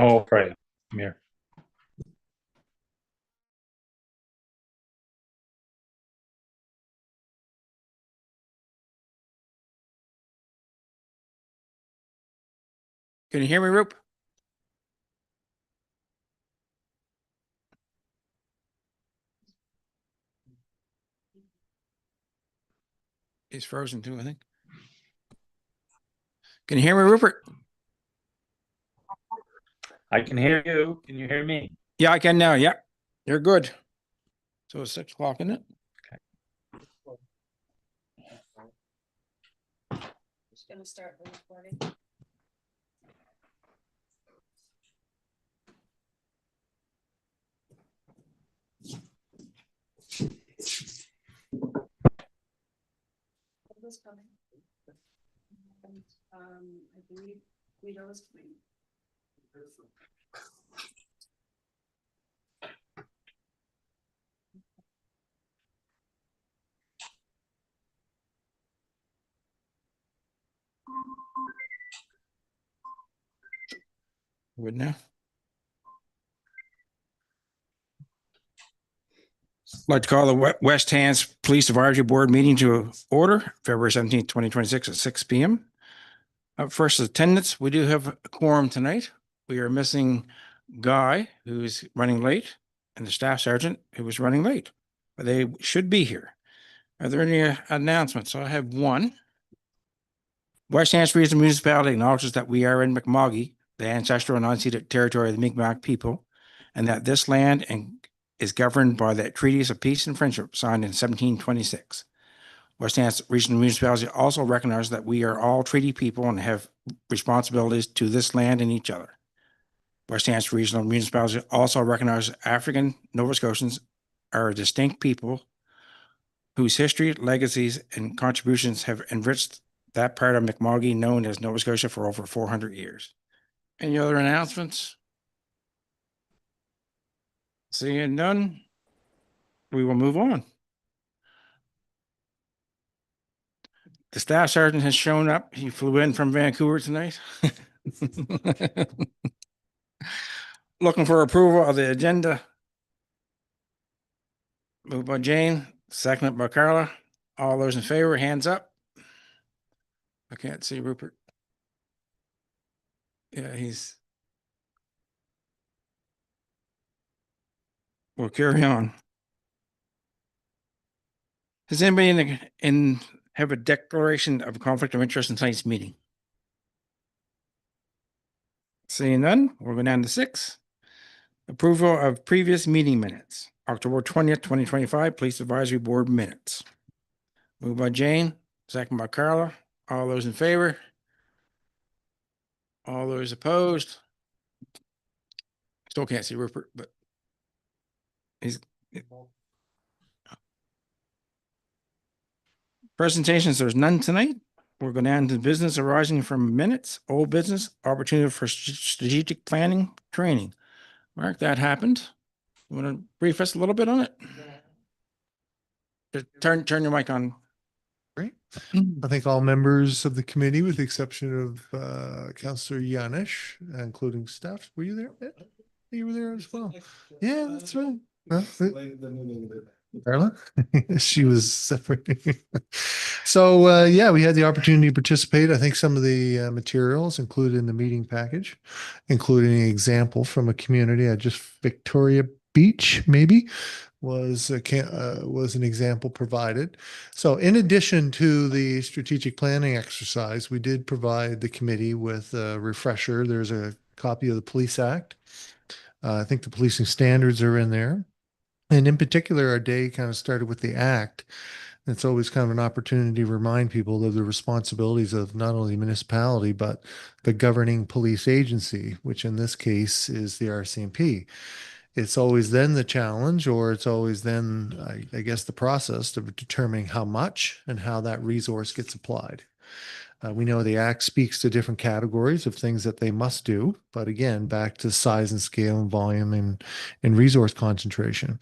Oh, right. I'm here. Can you hear me, Roop? He's frozen too, I think. Can you hear me, Rupert? I can hear you. Can you hear me? Yeah, I can now. Yeah, you're good. So it's 6 o'clock, isn't it? Just gonna start the recording. Who's coming? I believe Guido is coming. Good now. I'd like to call the West Hants Police Advisory Board meeting to order, February 17th, 2026 at 6 p.m. Up first, attendance. We do have a quorum tonight. We are missing Guy, who's running late, and the staff sergeant, who was running late. But they should be here. Are there any announcements? I have one. West Hants Regional Municipality acknowledges that we are in Mi'kma'ki, the ancestral and unceded territory of the Mi'kmaq people, and that this land is governed by the treaties of peace and friendship signed in 1726. West Hants Regional Municipality also recognizes that we are all treaty people and have responsibilities to this land and each other. West Hants Regional Municipality also recognizes African Nova Scotians are a distinct people whose history, legacies, and contributions have enriched that part of Mi'kma'ki known as Nova Scotia for over 400 years. Any other announcements? Seeing none, we will move on. The staff sergeant has shown up. He flew in from Vancouver tonight. Looking for approval of the agenda. Moved by Jane, seconded by Carla. All those in favor, hands up. I can't see Rupert. Yeah, we'll carry on. Does anybody have a declaration of conflict of interest in tonight's meeting? Seeing none, we're going down to 6. Approval of previous meeting minutes. October 20th, 2025, Police Advisory Board minutes. Moved by Jane, second by Carla. All those in favor? All those opposed? Still can't see Rupert, but he's presentations. There's none tonight. We're going down to business arising from minutes, old business, opportunity for strategic planning training. Mark, that happened. You want to brief us a little bit on it? Just turn your mic on. Great. I think all members of the committee, with the exception of Councillor Yanish, including staff, were you there? You were there as well. Yeah, that's right. Carla, she was separating. So yeah, we had the opportunity to participate. I think some of the materials included in the meeting package, including an example from a community, just Victoria Beach, maybe, was an example provided. So in addition to the strategic planning exercise, we did provide the committee with a refresher. There's a copy of the Police Act. I think the policing standards are in there. And in particular, our day kind of started with the Act. It's always kind of an opportunity to remind people of the responsibilities of not only the municipality, but the governing police agency, which in this case is the RCMP. It's always then the challenge, or it's always then, I guess, the process of determining how much and how that resource gets applied. We know the Act speaks to different categories of things that they must do, but again, back to size and scale and volume and resource concentration.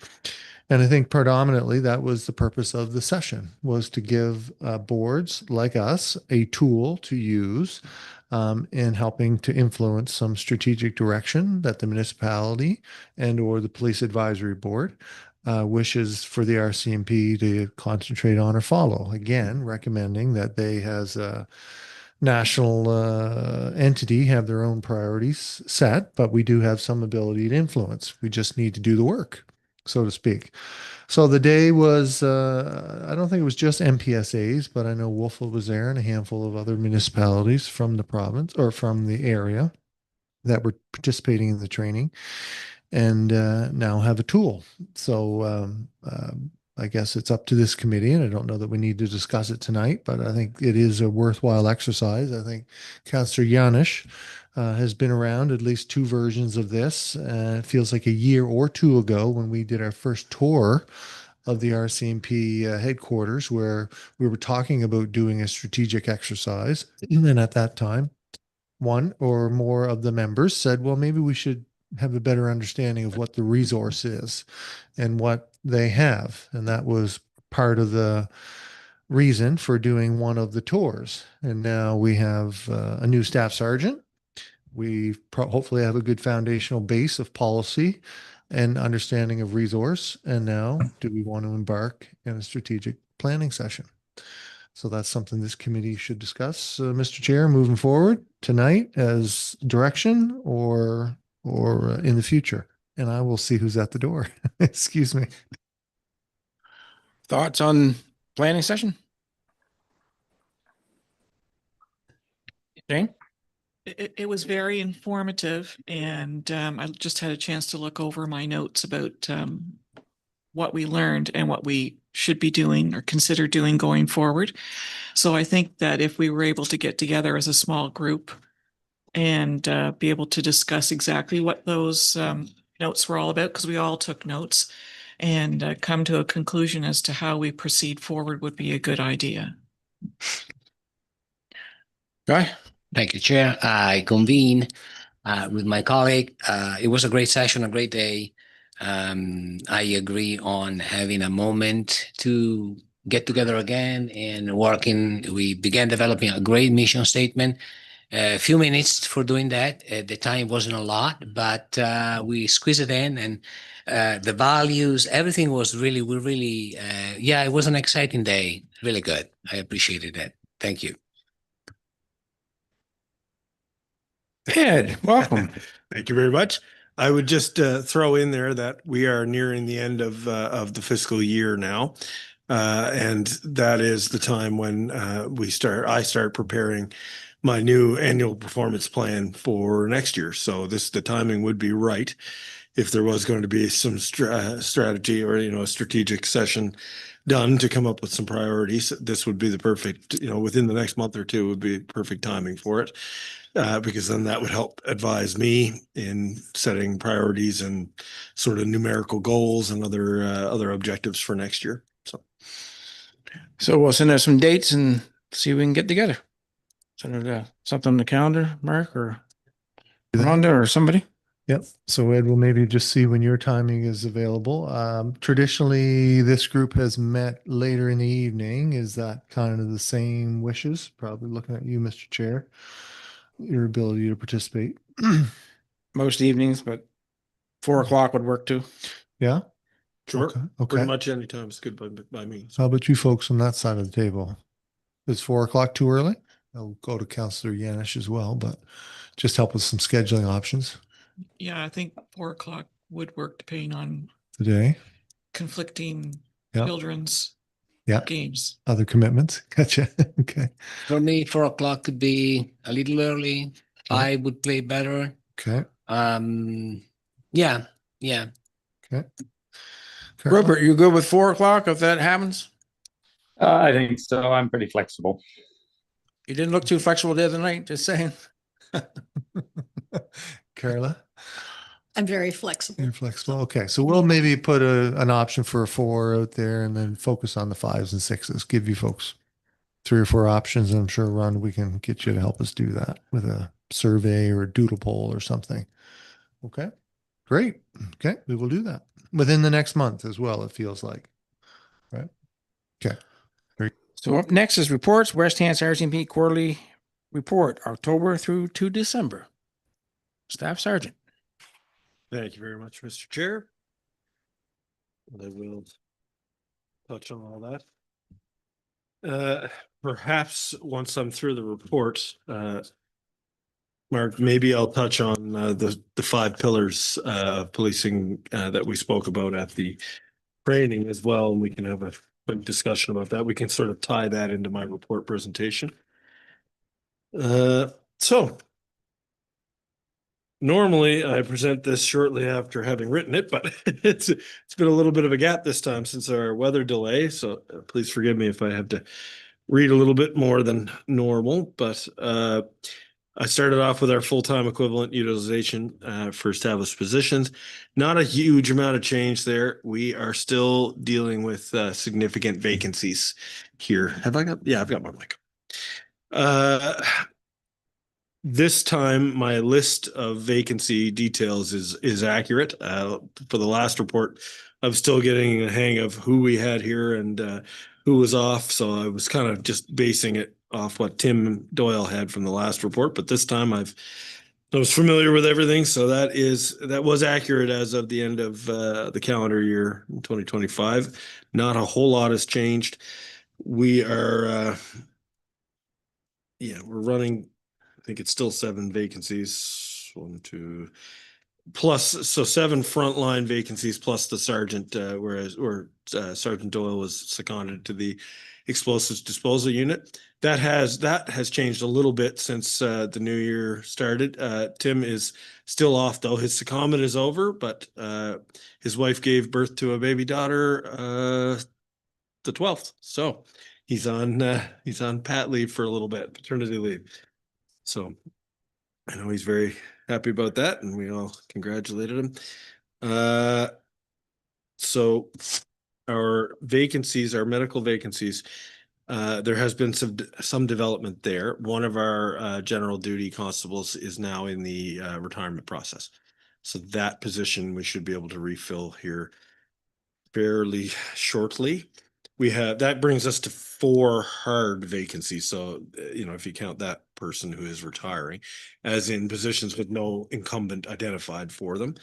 And I think predominantly that was the purpose of the session, was to give boards like us a tool to use in helping to influence some strategic direction that the municipality and or the police advisory board wishes for the RCMP to concentrate on or follow. Again, recommending that they, as a national entity, have their own priorities set, but we do have some ability to influence. We just need to do the work, so to speak. So the day was, I don't think it was just MPSAs, but I know Wolfville was there and a handful of other municipalities from the province or from the area that were participating in the training and now have a tool. So I guess it's up to this committee, and I don't know that we need to discuss it tonight, but I think it is a worthwhile exercise. I think Councillor Yanish has been around at least two versions of this. It feels like a year or two ago when we did our first tour of the RCMP headquarters, where we were talking about doing a strategic exercise. And at that time, one or more of the members said, well, maybe we should have a better understanding of what the resource is and what they have. And that was part of the reason for doing one of the tours. And now we have a new staff sergeant. We hopefully have a good foundational base of policy and understanding of resource. And now, do we want to embark in a strategic planning session? So that's something this committee should discuss, Mr. Chair, moving forward tonight as direction or in the future. And I will see who's at the door. Excuse me. Thoughts on planning session? Jane? It was very informative, and I just had a chance to look over my notes about what we learned and what we should be doing or consider doing going forward. So I think that if we were able to get together as a small group and be able to discuss exactly what those notes were all about, because we all took notes, and come to a conclusion as to how we proceed forward would be a good idea. Guy? Thank you, Chair. I convene with my colleague. It was a great session, a great day. I agree on having a moment to get together again and working. We began developing a great mission statement. A few minutes for doing that. At the time wasn't a lot, but we squeezed it in, and the values, everything was really, yeah, it was an exciting day. Really good. I appreciated it. Thank you. Ed, welcome. Thank you very much. I would just throw in there that we are nearing the end of the fiscal year now. And that is the time when I start preparing my new annual performance plan for next year. So the timing would be right if there was going to be some strategy or, a strategic session done to come up with some priorities. This would be the perfect, within the next month or two would be perfect timing for it. Because then that would help advise me in setting priorities and sort of numerical goals and other objectives for next year. So we'll send out some dates and see if we can get together. Send out something on the calendar, Mark or Rhonda or somebody. Yep. So Ed, we'll maybe just see when your timing is available. Traditionally, this group has met later in the evening. Is that kind of the same wishes? Probably looking at you, Mr. Chair. Your ability to participate. Most evenings, but 4 o'clock would work too. Yeah. Sure. Okay. Pretty much any time is good by me. How about you folks on that side of the table? Is 4 o'clock too early? I'll go to Councillor Yanish as well, but just help with some scheduling options Yeah, I think 4 o'clock would work depending on today. conflicting Yeah. children's Yeah. games. Other commitments. Gotcha. Okay. For me, 4 o'clock could be a little early. 5 would play better. Okay. Yeah. Okay. Rupert, you good with 4 o'clock if that happens? I think so. I'm pretty flexible. You didn't look too flexible the other night, just saying. Carla, I'm very flexible. you're flexible. Okay. So we'll maybe put an option for a 4 out there and then focus on the 5s and 6s. Give you folks 3 or 4 options. And I'm sure, Ron, we can get you to help us do that with a survey or a doodle poll or something. Okay. Great. Okay. We will do that within the next month as well, it feels like. Right. Okay. So up next is reports, West Hants RCMP quarterly report, October through to December. Staff Sergeant. Thank you very much, Mr. Chair. I will touch on all that. Perhaps once I'm through the report, Mark, maybe I'll touch on the 5 pillars of policing that we spoke about at the training as well, and we can have a quick discussion about that. We can sort of tie that into my report presentation. So normally I present this shortly after having written it, but it's been a little bit of a gap this time since our weather delay. So please forgive me if I have to read a little bit more than normal, but I started off with our full-time equivalent utilization for established positions. Not a huge amount of change there. We are still dealing with significant vacancies here. Have I got? Yeah, I've got my mic. This time, my list of vacancy details is accurate. For the last report, I'm still getting a hang of who we had here and who was off. So I was kind of just basing it off what Tim Doyle had from the last report. But this time, I was familiar with everything. So that was accurate as of the end of the calendar year 2025. Not a whole lot has changed. We are, we're running. I think it's still 7 vacancies. 1, 2, plus, so 7 frontline vacancies plus the sergeant, whereas Sergeant Doyle was seconded to the explosives disposal unit. That has changed a little bit since the new year started. Tim is still off though. His secondment is over, but his wife gave birth to a baby daughter the 12th. So he's on pat leave for a little bit, paternity leave. So I know he's very happy about that, and we all congratulated him. So our vacancies, our medical vacancies, there has been some development there. One of our general duty constables is now in the retirement process. So that position we should be able to refill here fairly shortly. That brings us to 4 hard vacancies. So, if you count that person who is retiring, as in positions with no incumbent identified for them,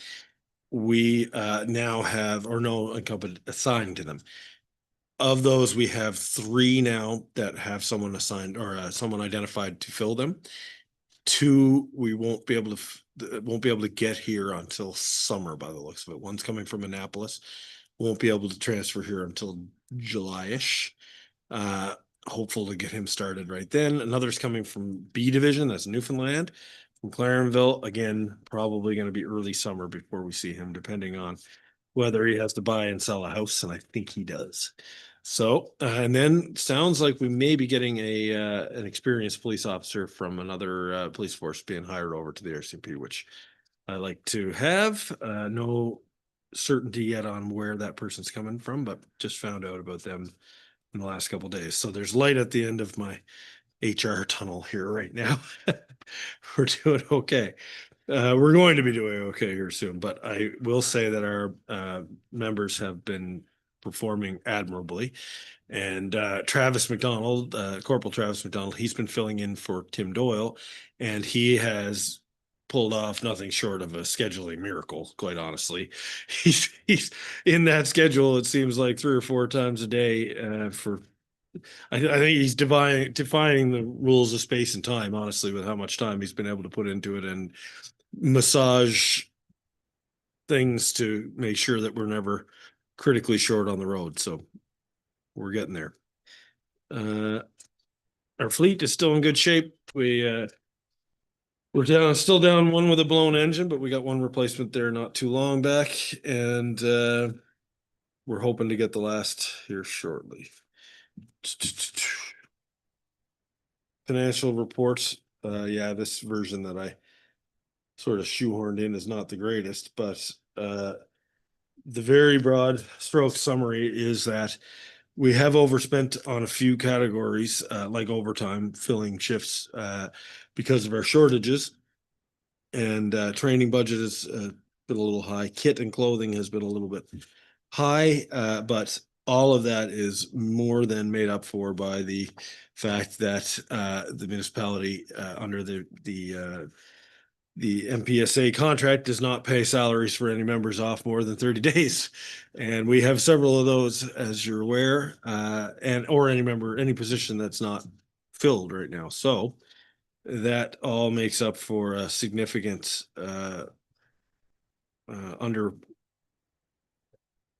we now have, or no incumbent assigned to them. Of those, we have 3 now that have someone assigned or someone identified to fill them. 2 we won't be able to get here until summer by the looks of it. One's coming from Annapolis. Won't be able to transfer here until July-ish. Hopeful to get him started right then. Another's coming from B Division, that's Newfoundland. From Clarenville, again, probably going to be early summer before we see him, depending on whether he has to buy and sell a house, and I think he does. So, and then sounds like we may be getting an experienced police officer from another police force being hired over to the RCMP, which I like to have. No certainty yet on where that person's coming from, but just found out about them in the last couple of days. So there's light at the end of my HR tunnel here right now. We're doing okay. We're going to be doing okay here soon, but I will say that our members have been performing admirably. And Travis McDonald, Corporal Travis McDonald, he's been filling in for Tim Doyle, and he has pulled off nothing short of a scheduling miracle, quite honestly. He's in that schedule, it seems like 3 or 4 times a day I think he's defying the rules of space and time, honestly, with how much time he's been able to put into it and massage things to make sure that we're never critically short on the road. So we're getting there. Our fleet is still in good shape. We're still down 1 with a blown engine, but we got 1 replacement there not too long back, and we're hoping to get the last here shortly. Financial reports. This version that I sort of shoehorned in is not the greatest, but the very broad stroke summary is that we have overspent on a few categories, like overtime, filling shifts because of our shortages, and training budget has been a little high. Kit and clothing has been a little bit high, but all of that is more than made up for by the fact that the municipality under the MPSA contract does not pay salaries for any members off more than 30 days. And we have several of those, as you're aware, and or any member, any position that's not filled right now. So that all makes up for a significant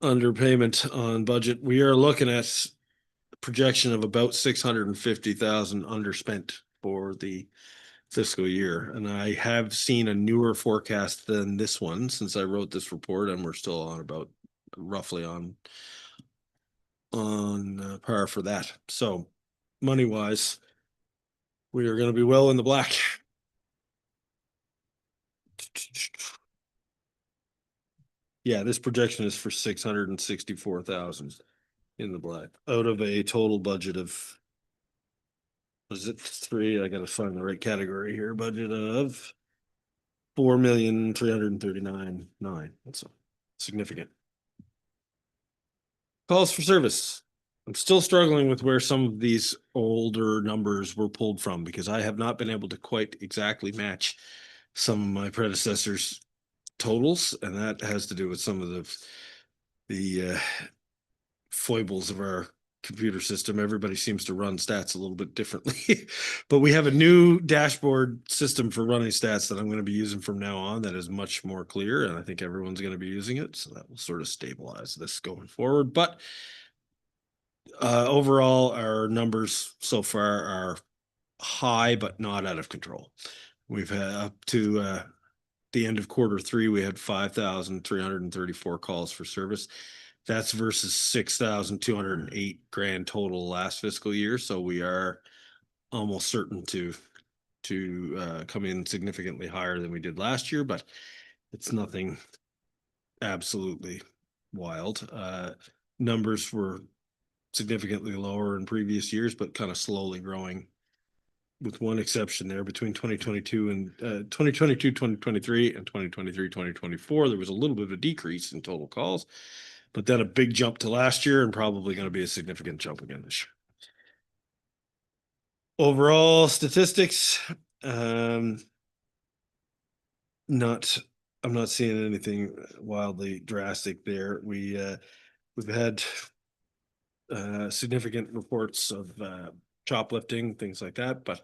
underpayment on budget. We are looking at projection of about 650,000 underspent for the fiscal year. And I have seen a newer forecast than this one since I wrote this report, and we're still on about roughly on par for that. So money wise, we are going to be well in the black. Yeah, this projection is for 664,000 in the black out of a total budget of, was it three? I gotta find the right category here. Budget of 4,339,900. That's significant. Calls for service. I'm still struggling with where some of these older numbers were pulled from because I have not been able to quite exactly match some of my predecessors' totals, and that has to do with some of the foibles of our computer system. Everybody seems to run stats a little bit differently, but we have a new dashboard system for running stats that I'm going to be using from now on that is much more clear, and I think everyone's going to be using it, so that will sort of stabilize this going forward. But overall, our numbers so far are high, but not out of control. We've had up to the end of Q3, we had 5,334 calls for service. That's versus 6,208 grand total last fiscal year. So we are almost certain to come in significantly higher than we did last year, but it's nothing absolutely wild. Numbers were significantly lower in previous years, but kind of slowly growing, with one exception there between 2022 and 2022, 2023 and 2023, 2024. There was a little bit of a decrease in total calls, but then a big jump to last year and probably going to be a significant jump again this year. Overall statistics, I'm not seeing anything wildly drastic there. We've had significant reports of shoplifting, things like that, but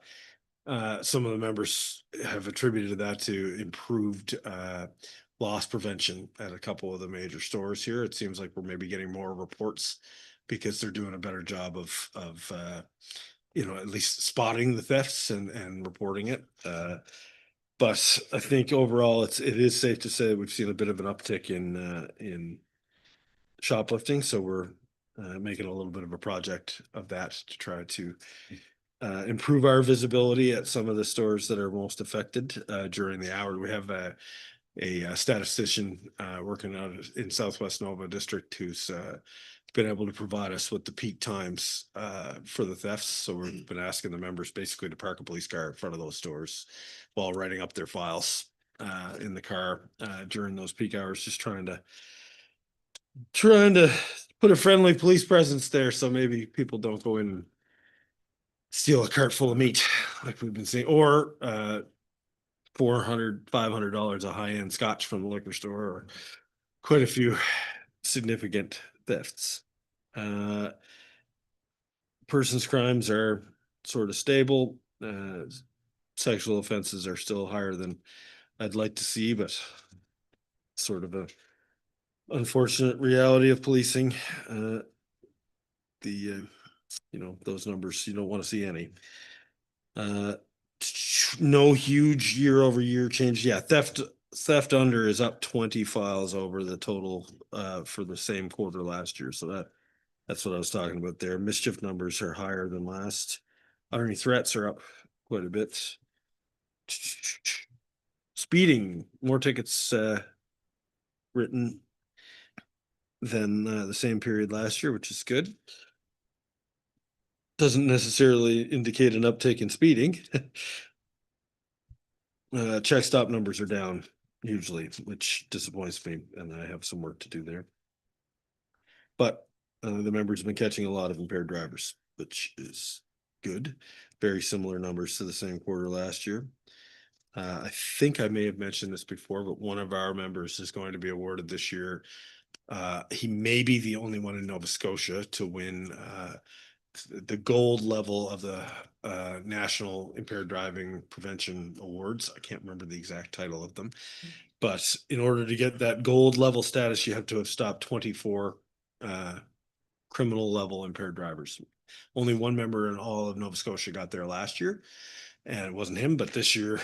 some of the members have attributed that to improved loss prevention at a couple of the major stores here. It seems like we're maybe getting more reports because they're doing a better job of at least spotting the thefts and reporting it. But I think overall it is safe to say that we've seen a bit of an uptick in shoplifting. So we're making a little bit of a project of that to try to improve our visibility at some of the stores that are most affected during the hour. We have a statistician working out in Southwest Nova District who's been able to provide us with the peak times for the thefts. So we've been asking the members basically to park a police car in front of those stores while writing up their files in the car during those peak hours, just trying to put a friendly police presence there so maybe people don't go in and steal a cart full of meat like we've been seeing, or $400, $500 a high-end scotch from the liquor store, or quite a few significant thefts. Persons crimes are sort of stable. Sexual offenses are still higher than I'd like to see, but sort of a unfortunate reality of policing. Those numbers, you don't want to see any. No huge year over year change. Yeah, theft under is up 20 files over the total for the same quarter last year. So that's what I was talking about there. Mischief numbers are higher than last. Underneath threats are up quite a bit. Speeding, more tickets written than the same period last year, which is good. Doesn't necessarily indicate an uptick in speeding. Check stop numbers are down hugely, which disappoints me, and I have some work to do there. But the members have been catching a lot of impaired drivers, which is good. Very similar numbers to the same quarter last year. I think I may have mentioned this before, but one of our members is going to be awarded this year. He may be the only one in Nova Scotia to win the gold level of the National Impaired Driving Prevention Awards. I can't remember the exact title of them. But in order to get that gold level status, you have to have stopped 24 criminal level impaired drivers. Only one member in all of Nova Scotia got there last year, and it wasn't him, but this year,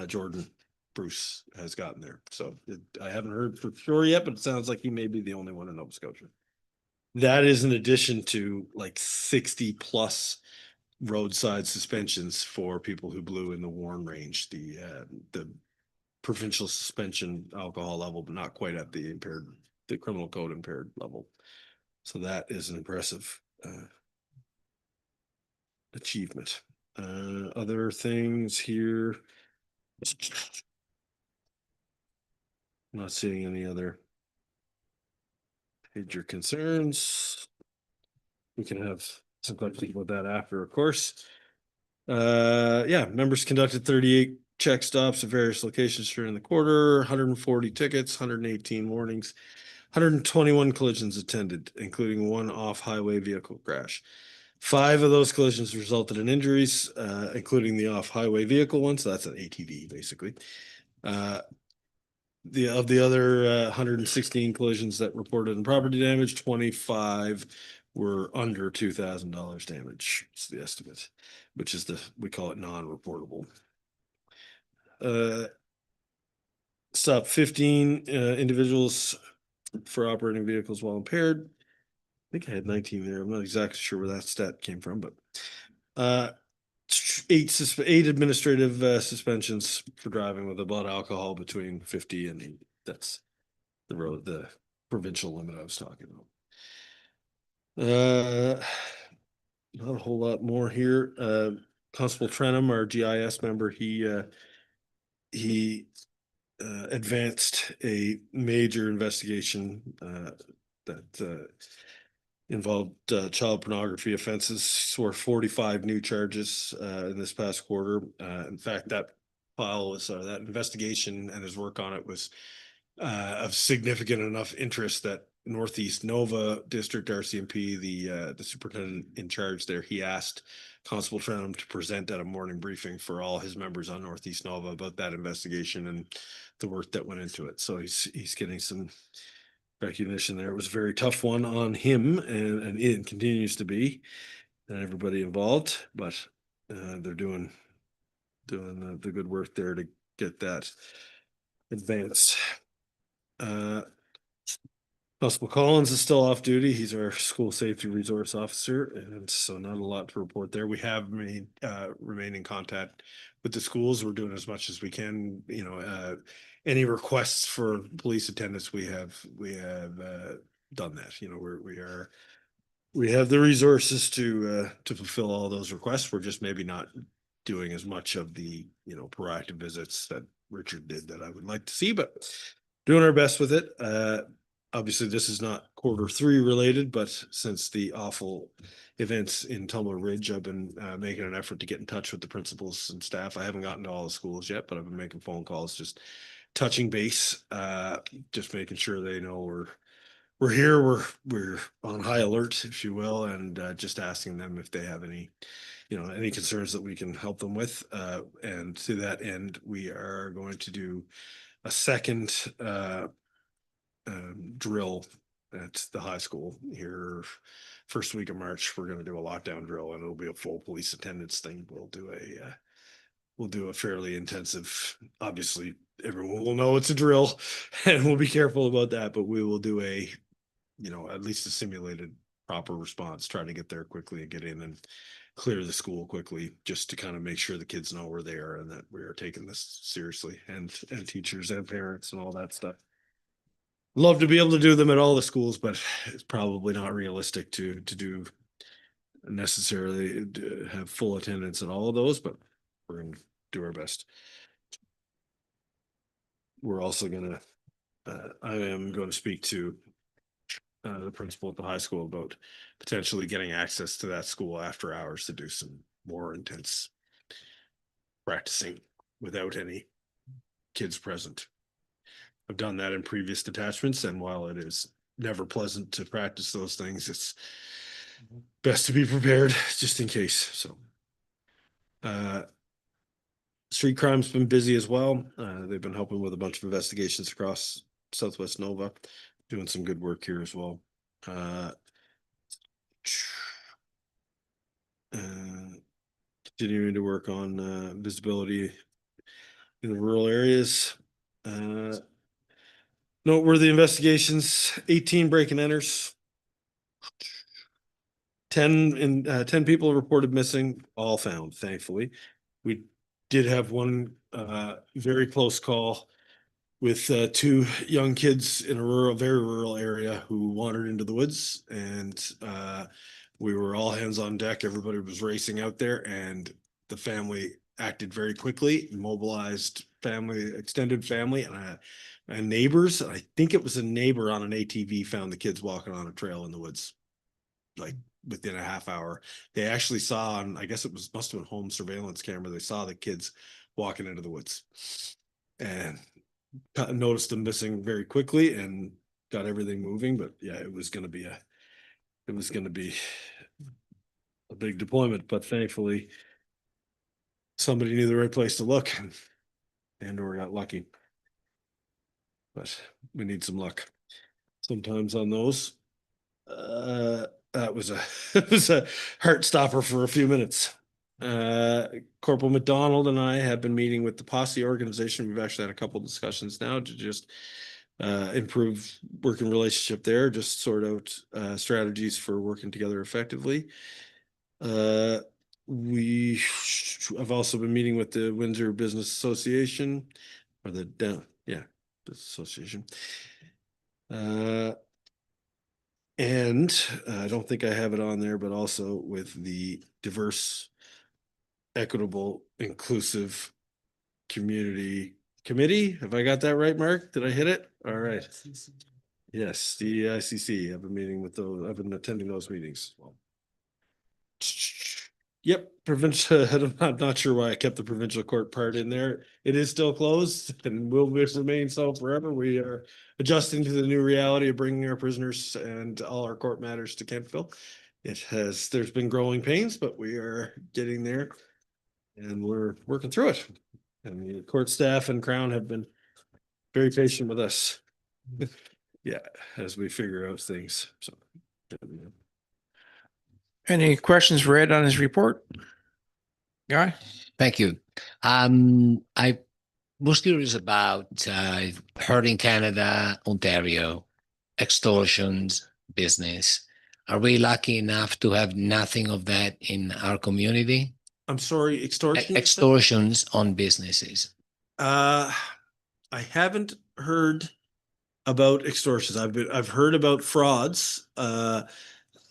Jordan Bruce has gotten there. So I haven't heard for sure yet, but it sounds like he may be the only one in Nova Scotia. That is in addition to like 60 plus roadside suspensions for people who blew in the Warren range, the provincial suspension alcohol level, but not quite at the criminal code impaired level. So that is an impressive achievement. Other things here. I'm not seeing any other major concerns. We can have some questions about that after, of course. Yeah, members conducted 38 check stops at various locations during the quarter, 140 tickets, 118 warnings, 121 collisions attended, including one off-highway vehicle crash. 5 of those collisions resulted in injuries, including the off-highway vehicle one, so that's an ATV, basically. The other 116 collisions that reported in property damage, 25 were under $2,000 damage. It's the estimate, which is we call it non-reportable. Stop 15 individuals for operating vehicles while impaired. I think I had 19 there. I'm not exactly sure where that stat came from, but 8 administrative suspensions for driving with a blood alcohol between 50 and 80. That's the provincial limit I was talking about. Not a whole lot more here. Constable Trenham, our GIS member, he advanced a major investigation that involved child pornography offenses. Swore 45 new charges in this past quarter. In fact, that investigation and his work on it was of significant enough interest that Northeast Nova District RCMP, the superintendent in charge there, he asked Constable Trenham to present at a morning briefing for all his members on Northeast Nova about that investigation and the work that went into it. So he's getting some recognition there. It was a very tough one on him, and it continues to be, and everybody involved, but they're doing the good work there to get that advanced. Constable Collins is still off duty. He's our school safety resource officer, and so not a lot to report there. We have remained in contact with the schools. We're doing as much as we can. You know, any requests for police attendance, we have done that. You know, we have the resources to fulfill all those requests. We're just maybe not doing as much of the proactive visits that Richard did that I would like to see, but doing our best with it. Obviously, this is not Q3 related, but since the awful events in Tumbler Ridge, I've been making an effort to get in touch with the principals and staff. I haven't gotten to all the schools yet, but I've been making phone calls, just touching base, just making sure they know we're here, we're on high alert, if you will, and just asking them if they have any concerns that we can help them with. And to that end, we are going to do a second drill at the high school here first week of March. We're going to do a lockdown drill, and it'll be a full police attendance thing. We'll do a fairly intensive, obviously everyone will know it's a drill and we'll be careful about that, but we will do at least a simulated proper response, try to get there quickly and get in and clear the school quickly, just to kind of make sure the kids know we're there and that we are taking this seriously, and teachers and parents and all that stuff. Love to be able to do them at all the schools, but it's probably not realistic to do necessarily have full attendance at all of those, but we're going to do our best. We're also going to, I am going to speak to the principal at the high school about potentially getting access to that school after hours to do some more intense practicing without any kids present. I've done that in previous detachments, and while it is never pleasant to practice those things, it's best to be prepared just in case. So street crime's been busy as well. They've been helping with a bunch of investigations across Southwest Nova, doing some good work here as well. Continuing to work on visibility in the rural areas. Noteworthy investigations, 18 break and enters. 10 people reported missing, all found, thankfully. We did have one very close call with 2 young kids in a very rural area who wandered into the woods, and we were all hands on deck. Everybody was racing out there, and the family acted very quickly, mobilized family, extended family, and neighbors. I think it was a neighbor on an ATV found the kids walking on a trail in the woods, like within a half hour. They actually saw on, I guess it must have been home surveillance camera. They saw the kids walking into the woods and noticed them missing very quickly and got everything moving. But yeah, it was going to be a big deployment, but thankfully somebody knew the right place to look, and or got lucky. But we need some luck sometimes on those. That was it was a heart stopper for a few minutes. Corporal McDonald and I have been meeting with the posse organization. We've actually had a couple of discussions now to just improve working relationship there, just sort out strategies for working together effectively. We have also been meeting with the Windsor Business Association, or the Business Association. And I don't think I have it on there, but also with the diverse, equitable, inclusive community committee. Have I got that right, Mark? Did I hit it? All right. Yes, the ICC. I've been meeting with those. I've been attending those meetings. Well, yep, provincial. I'm not sure why I kept the provincial court part in there. It is still closed and will remain so forever. We are adjusting to the new reality of bringing our prisoners and all our court matters to Kentville. There's been growing pains, but we are getting there and we're working through it. And the court staff and Crown have been very patient with us. Yeah, as we figure out things. So. Any questions for Ed on his report? Guy? Thank you. I was curious about Heard in Canada, Ontario, extortions, business. Are we lucky enough to have nothing of that in our community? I'm sorry, extortion? Extortions on businesses. I haven't heard about extortions. I've heard about frauds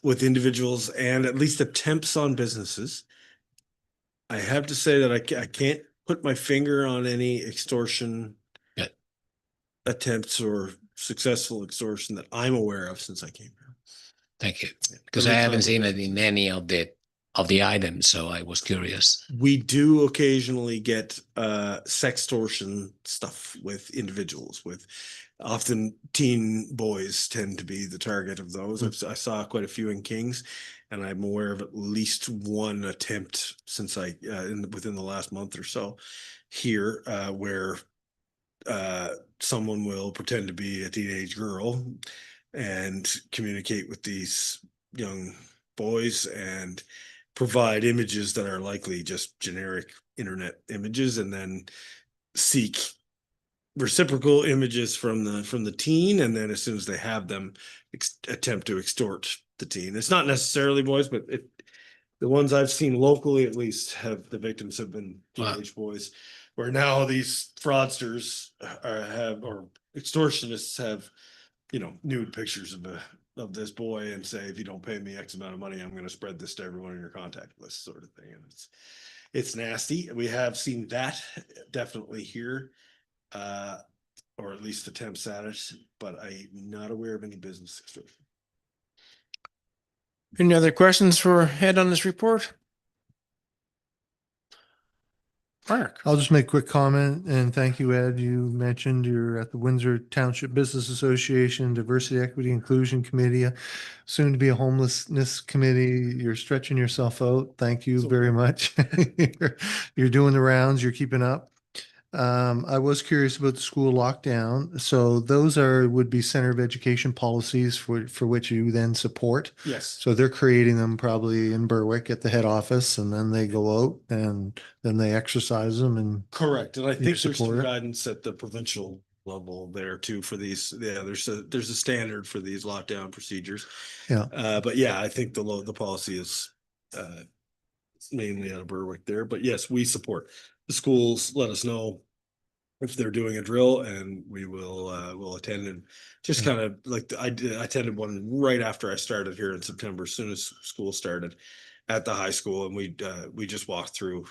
with individuals and at least attempts on businesses. I have to say that I can't put my finger on any extortion attempts or successful extortion that I'm aware of since I came here. Thank you. Because I haven't seen it in any of the items, so I was curious. We do occasionally get sextortion stuff with individuals. With often teen boys tend to be the target of those. I saw quite a few in Kings, and I'm aware of at least one attempt since within the last month or so here where someone will pretend to be a teenage girl and communicate with these young boys and provide images that are likely just generic internet images, and then seek reciprocal images from the teen, and then as soon as they have them, attempt to extort the teen. It's not necessarily boys, but the ones I've seen locally at least the victims have been teenage boys, where now these fraudsters or extortionists have nude pictures of this boy and say, if you don't pay me X amount of money, I'm going to spread this to everyone in your contact list, sort of thing. And it's nasty. We have seen that definitely here, or at least attempts at it, but I'm not aware of any business extortion. Any other questions for Ed on this report? Mark? I'll just make a quick comment and thank you, Ed. You mentioned you're at the Windsor Township Business Association Diversity, Equity, Inclusion Committee, soon to be a homelessness committee. You're stretching yourself out. Thank you very much. You're doing the rounds, you're keeping up. I was curious about the school lockdown. So those would be Center of Education policies for which you then support. Yes. So they're creating them probably in Berwick at the head office, and then they go out and then they exercise them. And Correct. And I think there's some support it? guidance at the provincial level there too for these. Yeah, there's a standard for these lockdown procedures. Yeah. But yeah, I think the policy is mainly out of Berwick there. But yes, we support the schools. Let us know if they're doing a drill, and we will attend. And just kind of like I attended one right after I started here in September, as soon as school started at the high school, and we just walked through.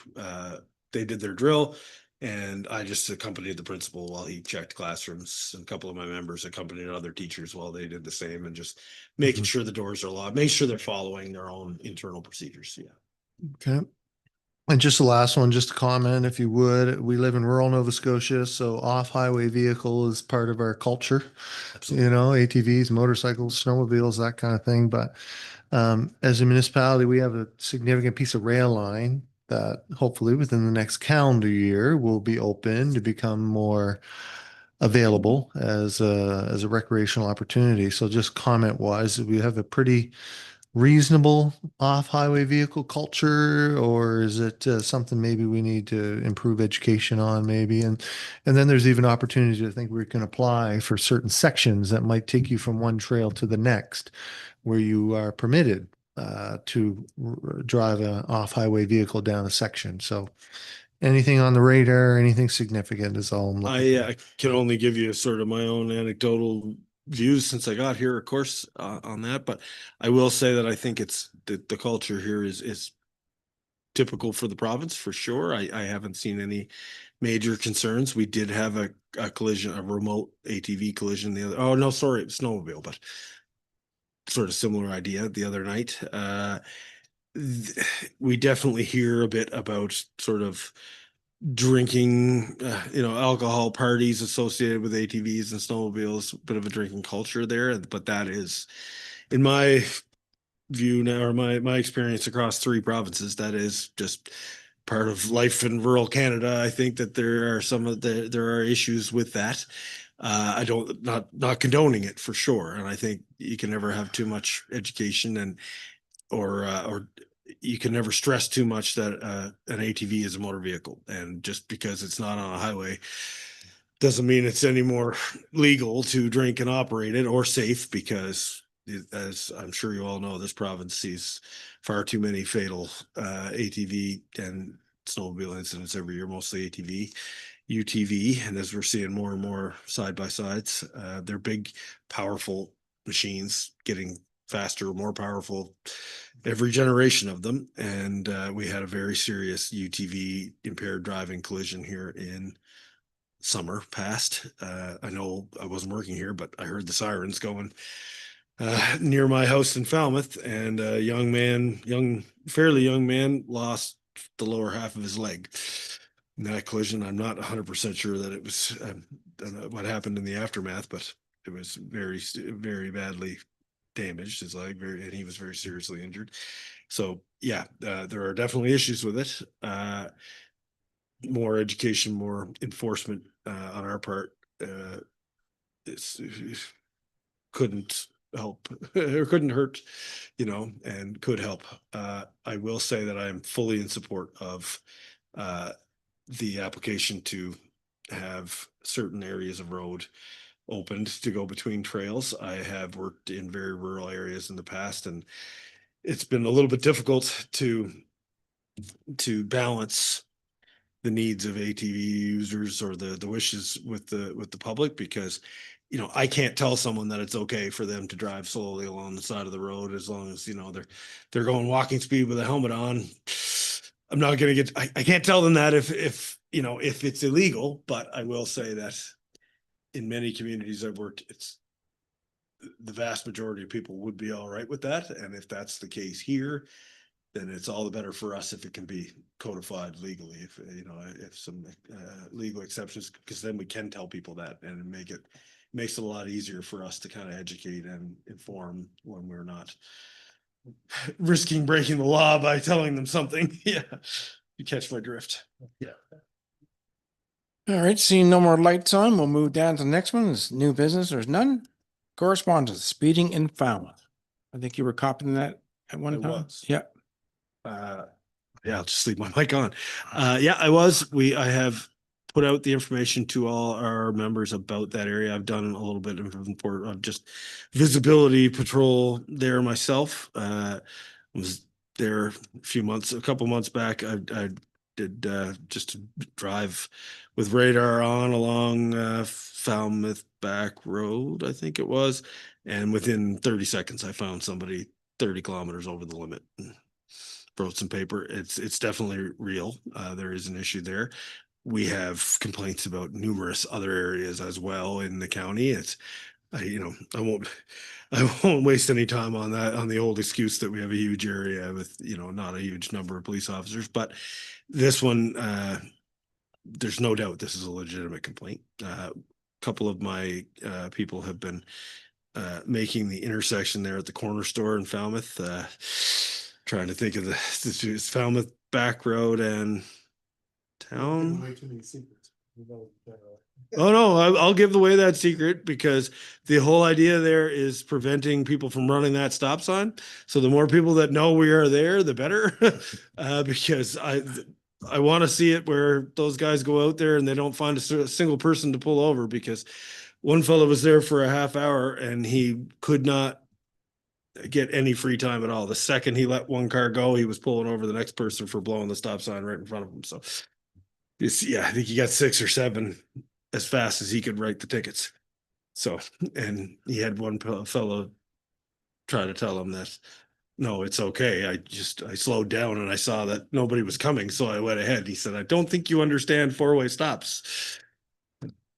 They did their drill, and I just accompanied the principal while he checked classrooms, and a couple of my members accompanied other teachers while they did the same, and just making sure the doors are locked, making sure they're following their own internal procedures. Yeah. Okay. And just the last one, just a comment, if you would. We live in rural Nova Scotia, so off-highway vehicle is part of our culture. Absolutely. You know, ATVs, motorcycles, snowmobiles, that kind of thing. But as a municipality, we have a significant piece of rail line that hopefully within the next calendar year will be open to become more available as a recreational opportunity. So just comment wise, we have a pretty reasonable off-highway vehicle culture, or is it something maybe we need to improve education on maybe? And then there's even opportunities I think we can apply for certain sections that might take you from one trail to the next, where you are permitted to drive an off-highway vehicle down a section. So anything on the radar, anything significant is all I'm looking for. I can only give you sort of my own anecdotal views since I got here, of course, on that. But I will say that I think it's the culture here is typical for the province for sure. I haven't seen any major concerns. We did have a collision, a remote ATV collision the other. Oh no, sorry, it was snowmobile, but sort of similar idea the other night. We definitely hear a bit about sort of drinking, alcohol parties associated with ATVs and snowmobiles, a bit of a drinking culture there. But that is, in my view now, or my experience across 3 provinces, that is just part of life in rural Canada. I think that there are issues with that. I don't, not condoning it for sure. And I think you can never have too much education or you can never stress too much that an ATV is a motor vehicle, and just because it's not on a highway doesn't mean it's any more legal to drink and operate it or safe, because as I'm sure you all know, this province sees far too many fatal ATV and snowmobile incidents every year, mostly ATV, UTV. And as we're seeing more and more side by sides, they're big, powerful machines getting faster, more powerful every generation of them. And we had a very serious UTV impaired driving collision here in summer past. I know I wasn't working here, but I heard the sirens going near my house in Falmouth, and a fairly young man lost the lower half of his leg in that collision. I'm not 100% sure that it was what happened in the aftermath, but it was very, very badly damaged, his leg, and he was very seriously injured. So yeah, there are definitely issues with it. More education, more enforcement on our part couldn't help or couldn't hurt, and could help. I will say that I am fully in support of the application to have certain areas of road opened to go between trails. I have worked in very rural areas in the past, and it's been a little bit difficult to balance the needs of ATV users or the wishes with the public, because I can't tell someone that it's okay for them to drive slowly along the side of the road as long as they're going walking speed with a helmet on. I'm not going to I can't tell them that if it's illegal. But I will say that in many communities I've worked, the vast majority of people would be all right with that. And if that's the case here, then it's all the better for us if it can be codified legally, if, you know, if some legal exceptions, because then we can tell people that and makes it a lot easier for us to kind of educate and inform when we're not risking breaking the law by telling them something. Yeah. You catch my drift. Yeah. All right, seeing no more lights on, we'll move down to the next one. Is new business. There's none. Correspondence, speeding in Falmouth. I think you were copying that at one I time. was. Yeah. Yeah, I'll just leave my mic on. Yeah, I have put out the information to all our members about that area. I've done a little bit of just visibility patrol there myself. Was there a couple months back. I did just a drive with radar on along Falmouth Back Road, I think it was. And within 30 seconds, I found somebody 30 kilometers over the limit. Wrote some paper. It's definitely real. There is an issue there. We have complaints about numerous other areas as well in the county. I won't waste any time on that, on the old excuse that we have a huge area with, not a huge number of police officers, but this one, there's no doubt this is a legitimate complaint. A couple of my people have been making the intersection there at the corner store in Falmouth, trying to think of it's Falmouth Back Road and Town. Oh no, I'll give away that secret, because the whole idea there is preventing people from running that stop sign. So the more people that know we are there, the better. Because I want to see it where those guys go out there and they don't find a single person to pull over, because one fellow was there for a half hour and he could not get any free time at all. The second he let one car go, he was pulling over the next person for blowing the stop sign right in front of him. So I think he got 6 or 7 as fast as he could write the tickets. So, and he had one fellow try to tell him that, no, it's okay. I slowed down and I saw that nobody was coming. So I went ahead. He said, I don't think you understand 4-way stops.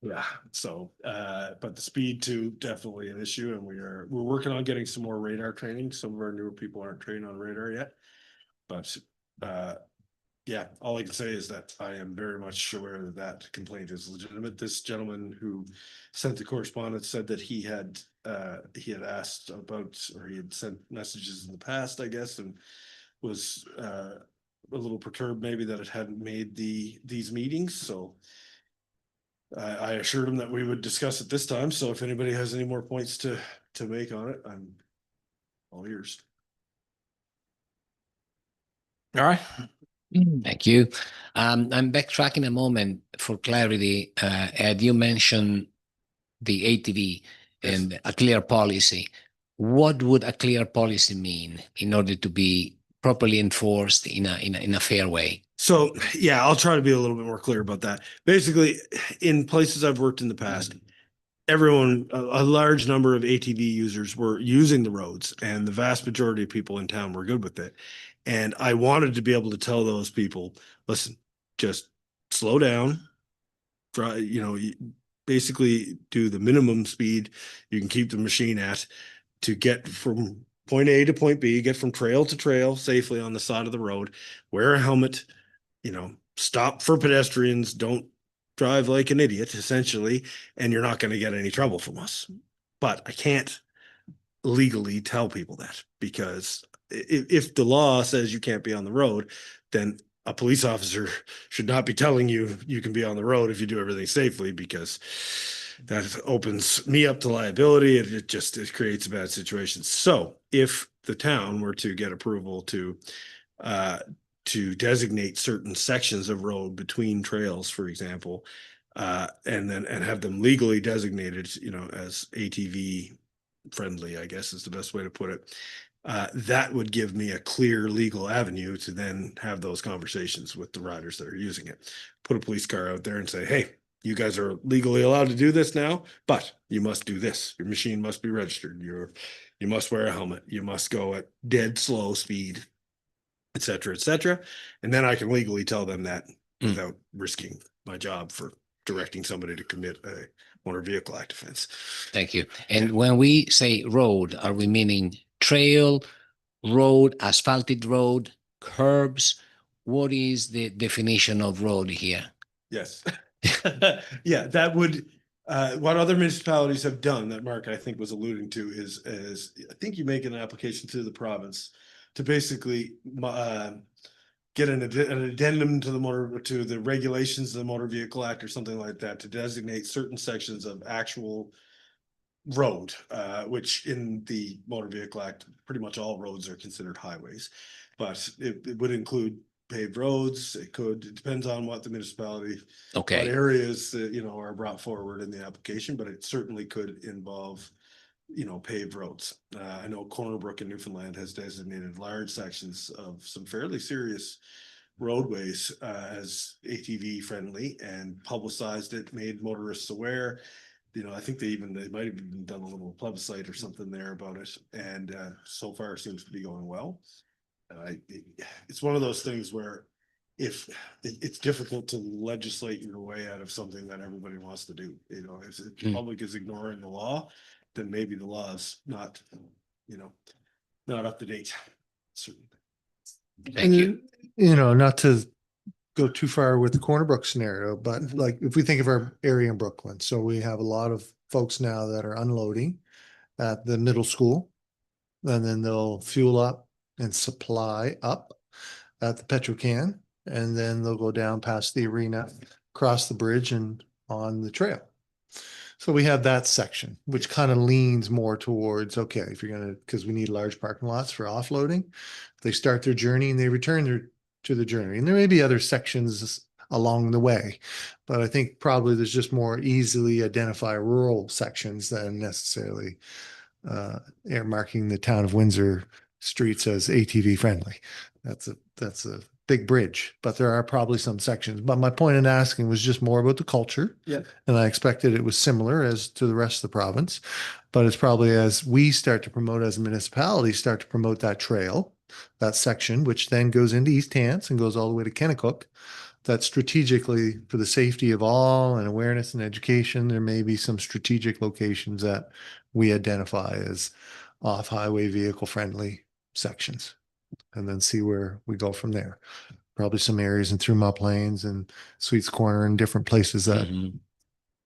Yeah. So, but the speed too, definitely an issue. And we're working on getting some more radar training. Some of our newer people aren't trained on radar yet, but, yeah, all I can say is that I am very much aware that that complaint is legitimate. This gentleman who sent the correspondence said that he had asked about, or he had sent messages in the past, I guess, and was a little perturbed maybe that it hadn't made these meetings. So I assured him that we would discuss it this time. So if anybody has any more points to make on it, I'm all ears. All right. Thank you. I'm backtracking a moment for clarity. Ed, you mentioned the ATV and a clear policy. What would a clear policy mean in order to be properly enforced in a fair way? So yeah, I'll try to be a little bit more clear about that. Basically, in places I've worked in the past, everyone, a large number of ATV users were using the roads, and the vast majority of people in town were good with it. And I wanted to be able to tell those people, listen, just slow down, try, basically do the minimum speed you can keep the machine at to get from point A to point B, get from trail to trail safely on the side of the road, wear a helmet, stop for pedestrians, don't drive like an idiot, essentially, and you're not going to get any trouble from us. But I can't legally tell people that, because if the law says you can't be on the road, then a police officer should not be telling you you can be on the road if you do everything safely, because that opens me up to liability. It creates a bad situation. So if the town were to get approval to designate certain sections of road between trails, for example, and have them legally designated, as ATV friendly, I guess is the best way to put it. That would give me a clear legal avenue to then have those conversations with the riders that are using it. Put a police car out there and say, hey, you guys are legally allowed to do this now, but you must do this. Your machine must be registered. You must wear a helmet. You must go at dead slow speed, et cetera, et cetera. And then I can legally tell them that without risking my job for directing somebody to commit motor vehicle act offense. Thank you. And when we say road, are we meaning trail, road, asphalted road, curbs? What is the definition of road here? Yes. Yeah, that would, what other municipalities have done that Mark, I think, was alluding to is I think you make an application to the province to basically get an addendum to the regulations of the Motor Vehicle Act or something like that to designate certain sections of actual road, which in the Motor Vehicle Act, pretty much all roads are considered highways. But it would include paved roads. It depends on what the municipality, what Okay, areas that, are brought forward in the application, but it certainly could involve, paved roads. I know Corner Brook in Newfoundland has designated large sections of some fairly serious roadways as ATV friendly and publicized it, made motorists aware. I think they might have even done a little plebiscite or something there about it. And so far seems to be going well. It's one of those things where if it's difficult to legislate your way out of something that everybody wants to do, if the public is ignoring the law, then maybe the law is not, not up to date. Certainly. thank you. Not to go too far with the Corner Brook scenario, but like if we think of our area in Brooklyn, so we have a lot of folks now that are unloading at the middle school, and then they'll fuel up and supply up at the Petrocan, and then they'll go down past the arena, cross the bridge and on the trail. So we have that section, which kind of leans more towards, okay, if you're going to, because we need large parking lots for offloading, they start their journey and they return to the journey. And there may be other sections along the way, but I think probably there's just more easily identify rural sections than necessarily earmarking the town of Windsor streets as ATV friendly. That's a big bridge, but there are probably some sections. But my point in asking was just more about the culture. Yeah. And I expected it was similar as to the rest of the province, but it's probably as we start to promote as a municipality, start to promote that trail, that section, which then goes into East Hants and goes all the way to Kennecook, that strategically for the safety of all and awareness and education, there may be some strategic locations that we identify as off-highway vehicle friendly sections, and then see where we go from there. Probably some areas in Through Plains and Sweets Corner and different places that Mhm.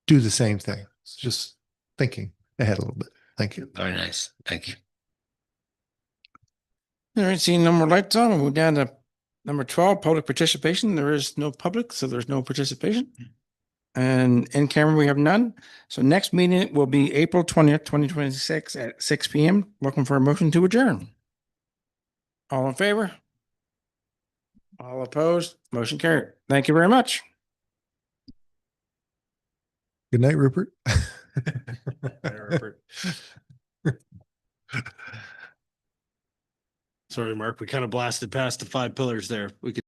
do the same thing. It's just thinking ahead a little bit. Thank you. Very nice. Thank you. All right, seeing no more lights on, we'll move down to number 12, public participation. There is no public, so there's no participation. And in camera, we have none. So next meeting will be April 20th, 2026 at 6 p.m. Looking for a motion to adjourn. All in favor? All opposed? Motion carried. Thank you very much. Good night, Rupert. Sorry, Mark, we kind of blasted past the 5 pillars there. We could